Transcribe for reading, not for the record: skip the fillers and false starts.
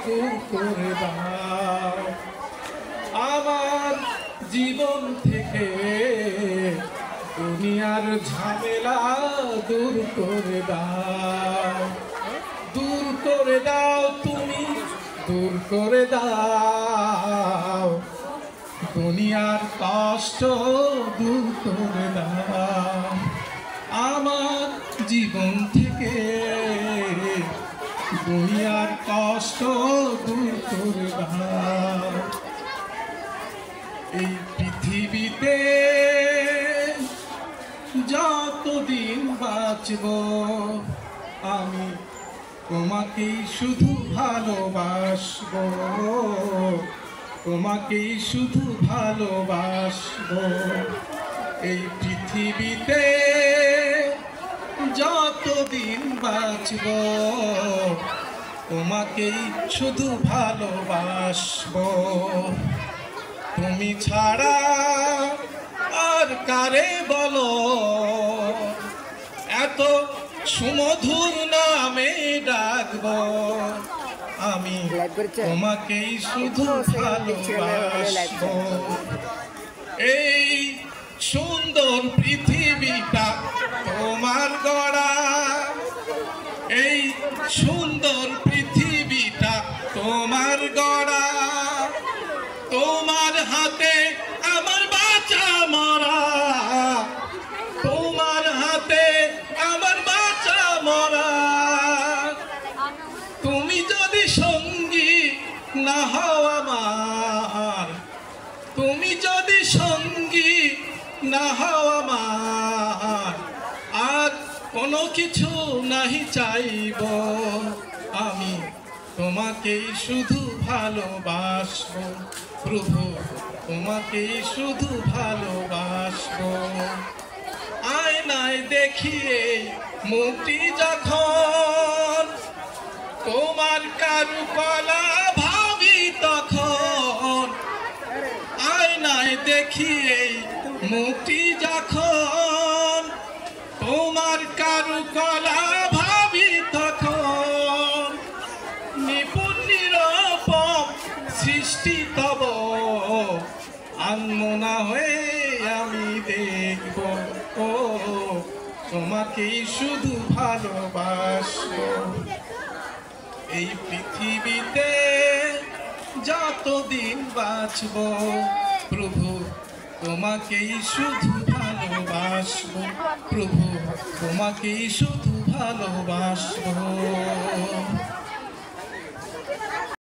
দূর করে দাও আমার জীবন থেকে, দুনিয়ার ঝামেলা দূর করে দাও, দূর করে দাও তুমি, দূর করে দাও দুনিয়ার কষ্ট দূর করে দাও আমার জীবন থেকে, দুনিয়ার কষ্ট দূর করে দাও। এই পৃথিবীতে যতদিন বাঁচব আমি তোমাকেই শুধু ভালোবাসব, তোমাকেই শুধু ভালোবাসব। এই পৃথিবীতে যতদিন বাঁচব তোমাকেই শুধু ভালোবাসব। তুমি ছাড়া আর কারে বলো এত সুমধুর নামে ডাকব আমি তোমাকেই শুধু ভালোবাসব। এই সুন্দর পৃথিবীটা তোমার গড়া, এই সুন্দর পৃথিবীটা তোমার গড়া, তোমার হাতে আমার বাঁচা মরা, তোমার হাতে আমার বাঁচা মরা। তুমি যদি সঙ্গী না হও আমার, তুমি যদি সঙ্গী না হও আমার, আর কোনো কিছু নাহি চাইব আমি তোমাকেই শুধু ভালোবাসব প্রভু, তোমাকেই শুধু ভালোবাসব। আয়নায় দেখিয়ে মুক্তি যখন তোমার কারুকলা ভাবি তখন, আয়নায় দেখিয়ে মুক্তি যখন তোমার কারুকলা ভাবি তখন, নিপুণ নিরূপম সৃষ্টি তব আনমনা হয়ে আমি দেখব ও তোমাকেই শুধু ভালোবাসব। এই পৃথিবীতে যতদিন বাঁচব প্রভু তোমাকেই শুধু ভালোবাসব, প্রভু তোমাকেই শুধু ভালোবাসব।